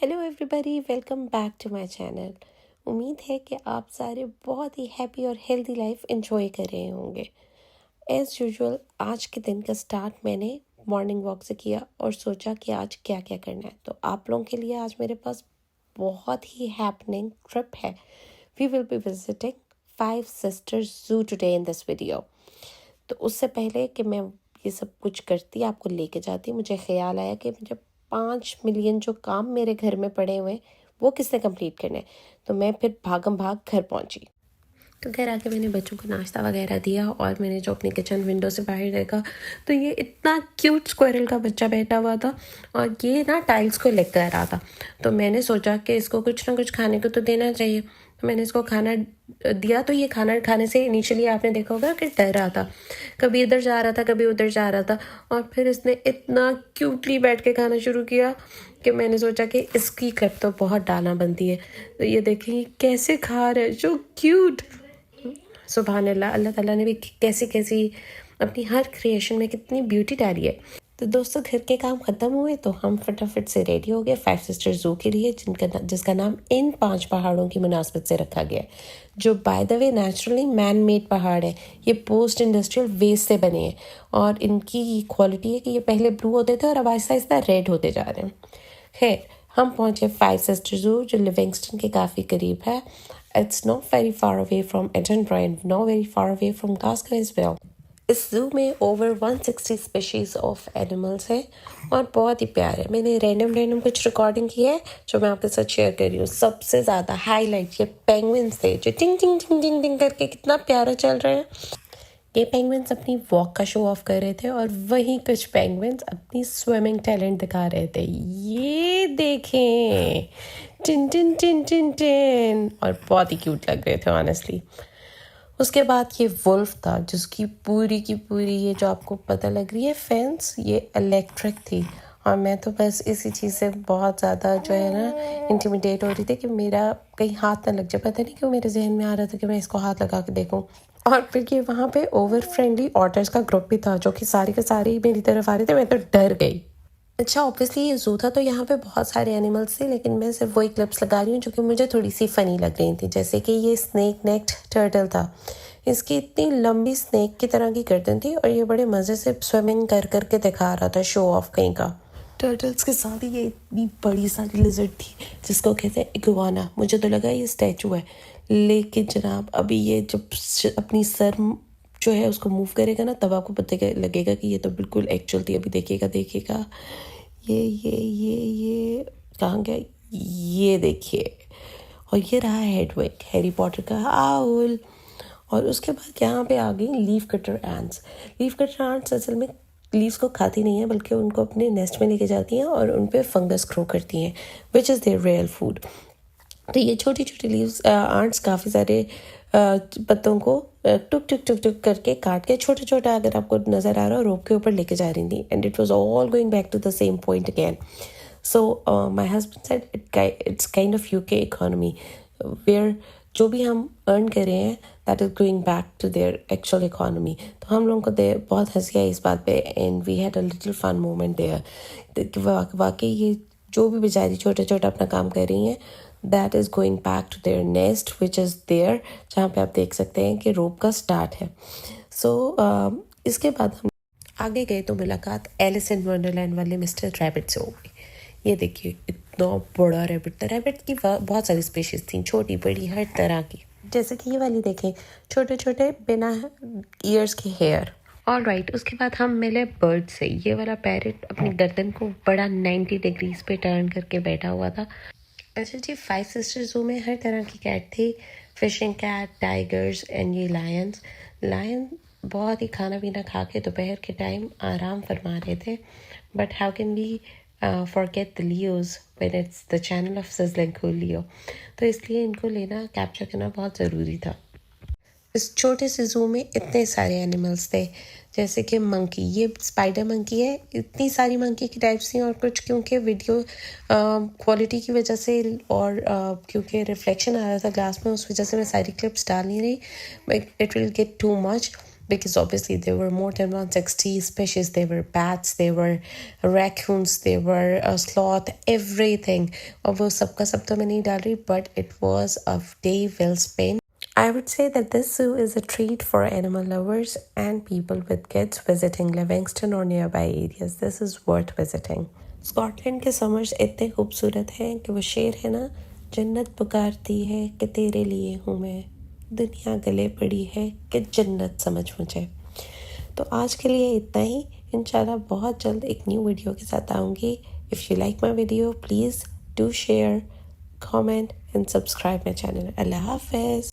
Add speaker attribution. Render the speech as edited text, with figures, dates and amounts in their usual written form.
Speaker 1: Hello everybody, welcome back to my channel. उम्मीद है कि आप सारे बहुत ही हैप्पी और हेल्दी लाइफ एंजॉय कर रहे होंगे। एज़ यूजुअल आज के दिन का स्टार्ट मैंने मॉर्निंग वॉक से किया और सोचा कि आज क्या क्या करना है। तो आप लोगों के लिए आज मेरे पास बहुत ही हैपनिंग ट्रिप है। We will be visiting 5 sisters zoo today in this video. तो उससे पहले कि मैं ये सब कुछ करती आपको लेके जाती, मुझे ख्याल आया कि मुझे 5 मिलियन जो काम मेरे घर में पड़े हुए हैं वो किसने कंप्लीट करने। तो मैं फिर भागम भाग घर पहुंची। तो घर आके मैंने बच्चों को नाश्ता वगैरह दिया और मैंने जो अपनी किचन विंडो से बाहर देखा तो ये इतना क्यूट स्क्वायरल का बच्चा बैठा हुआ था और ये ना टाइल्स को लेकर आ रहा था। तो मैंने सोचा कि इसको कुछ ना कुछ खाने को तो देना चाहिए। तो मैंने इसको खाना दिया। तो ये खाना खाने से इनिशियली आपने देखा होगा कि डर रहा था, कभी इधर जा रहा था कभी उधर जा रहा था, और फिर इसने इतना क्यूटली बैठ के खाना शुरू किया कि मैंने सोचा कि इसकी क्लिप तो बहुत डालना बनती है। तो ये देखिए कैसे खा रहा है, जो क्यूट। सुभान अल्लाह, अल्लाह ताला ने भी कैसी कैसी अपनी हर क्रिएशन में कितनी ब्यूटी डाली है। तो दोस्तों घर के काम ख़त्म हुए तो हम फटाफट से रेडी हो गए 5 सिस्टर्स जू के लिए, जिसका नाम इन 5 पहाड़ों की मुनासबत से रखा गया है, जो by the way naturally man made पहाड़ है। ये पोस्ट इंडस्ट्रियल वेस्ट से बने हैं और इनकी क्वालिटी है कि ये पहले ब्लू होते थे और अब आहिस्ता आहिस्ता रेड होते जा रहे हैं। खैर हम पहुँचे 5 सिस्टर्स जू, जो लिविंगस्टन के काफ़ी करीब है। It's not very far away from Edinburgh and not very far away from Glasgow as well. इस जू में ओवर 160 स्पेशीज ऑफ एनिमल्स है और बहुत ही प्यार है। मैंने रैंडम कुछ रिकॉर्डिंग की है जो मैं आपके साथ शेयर कर रही हूँ। सबसे ज़्यादा हाईलाइट ये पेंगुइन्स थे जो टिंग टिंग टिंग टिंग टिंग करके कितना प्यारा चल रहे हैं। ये पेंगुइन्स अपनी वॉक का शो ऑफ कर रहे थे और वहीं कुछ पेंगुइन्स अपनी स्विमिंग टैलेंट दिखा रहे थे। ये देखें, tin tin tin tin tin, और बहुत ही क्यूट लग रहे थे ऑनेस्टली। उसके बाद ये वुल्फ था जिसकी पूरी की पूरी ये जो आपको पता लग रही है फेंस, ये इलेक्ट्रिक थी। और मैं तो बस इसी चीज़ से बहुत ज़्यादा जो है ना इंटिमिडेट हो रही थी कि मेरा कहीं हाथ ना लग जाए। पता नहीं क्यों मेरे जहन में आ रहा था कि मैं इसको हाथ लगा के देखूं। और फिर ये वहाँ पे ओवर फ्रेंडली ऑटर्स का ग्रुप भी था जो कि सारे के सारे मेरी तरफ आ रहे थे। मैं तो डर गई। अच्छा ऑब्वियसली ये जू था तो यहाँ पे बहुत सारे एनिमल्स थे, लेकिन मैं सिर्फ वही क्लिप्स लगा रही हूँ जो कि मुझे थोड़ी सी फ़नी लग रही थी। जैसे कि ये स्नेक नेक्ड टर्टल था। इसकी इतनी लंबी स्नेक की तरह की गर्दन थी और ये बड़े मज़े से स्विमिंग कर करके दिखा रहा था, शो ऑफ कहीं का। टर्टल्स के साथ ही ये इतनी बड़ी सारी लिजर्ड थी जिसको कहते हैं इगुआना। मुझे तो लगा ये स्टैचू है, लेकिन जनाब अभी ये जब अपनी सर जो है उसको मूव करेगा ना तब आपको पता लगेगा कि ये तो बिल्कुल एक्चुअल थी। अभी देखिएगा ये कहाँ गया, ये देखिए। और ये रहा हेडविग, हैरी पॉटर का आउल। और उसके बाद यहाँ पे आ गई leaf cutter ants. Leaf cutter ants असल में लीव्स को खाती नहीं है बल्कि उनको अपने नेस्ट में लेके जाती हैं और उन पे फंगस ग्रो करती हैं, which is there real food. तो ये छोटी छोटी लीव्स आंट्स काफ़ी सारे पत्तों को टुक टुक टुक टुक करके काट के छोटा छोटा, अगर आपको नज़र आ रहा हो, रोप के ऊपर लेके जा रही थी। And it was all going back to the same point again. So my husband said it's kind of UK economy where जो भी हम अर्न कर रहे हैं that is going back to their actual economy. तो हम लोगों को बहुत हंसी आई इस बात पे and we had a little fun moment there. वाकई ये जो भी बेचारी छोटा छोटा अपना काम कर रही हैं that is going back to their nest which is there, जहाँ पे आप देख सकते हैं कि रोप का स्टार्ट है। सो इसके बाद हम आगे गए तो मुलाकात एलिस इन वंडरलैंड वाले मिस्टर रैबिट से हो गई। ये देखिए इतना बड़ा रैबिट था। रैबिट की बहुत सारी स्पीशीज थी, छोटी बड़ी हर तरह की। जैसे कि ये वाली देखें, छोटे छोटे बिना ईयर्स के हेयर। ऑल राइट, उसके बाद हम मिले बर्ड से। ये वाला पैरेट अपनी गर्दन को बड़ा 90 डिग्रीज पे टर्न करके बैठा हुआ था। अच्छा जी, 5 सिस्टर्स जू में हर तरह की कैट थी, फिशिंग कैट, टाइगर्स एंड ये लायन बहुत ही खाना पीना खा के दोपहर के टाइम आराम फरमा रहे थे। But how can we forget the Leos when it's the channel of sizzling cool Leo. तो इसलिए इनको लेना, कैप्चर करना बहुत ज़रूरी था। इस छोटे से जू में इतने सारे एनिमल्स थे, जैसे कि मंकी, ये स्पाइडर मंकी है। इतनी सारी मंकी की टाइप्स थी और कुछ क्योंकि वीडियो क्वालिटी की वजह से और क्योंकि रिफ्लेक्शन आ रहा था ग्लास में, उस वजह से मैं सारी क्लिप्स डाल नहीं रही, it will get too much. because obviously there were more than 160 species. There were bats, there were raccoons, there were sloth, everything. और वो सबका सब तो मैं नहीं डाल रही, but it was a day well spent. I would say that this zoo is a treat for animal lovers and people with kids visiting Livingston or nearby areas. This is worth visiting. Scotland के summers इतने खूबसूरत हैं कि वो शेर है ना, जन्नत पुकारती है कि तेरे लिए हूँ मैं, दुनिया गले पड़ी है कि जन्नत समझ मुझे। तो आज के लिए इतना ही। इंशाल्लाह बहुत जल्द एक न्यू वीडियो के साथ आऊँगी। If you like my video please do share, comment and subscribe my channel. Allah Hafiz.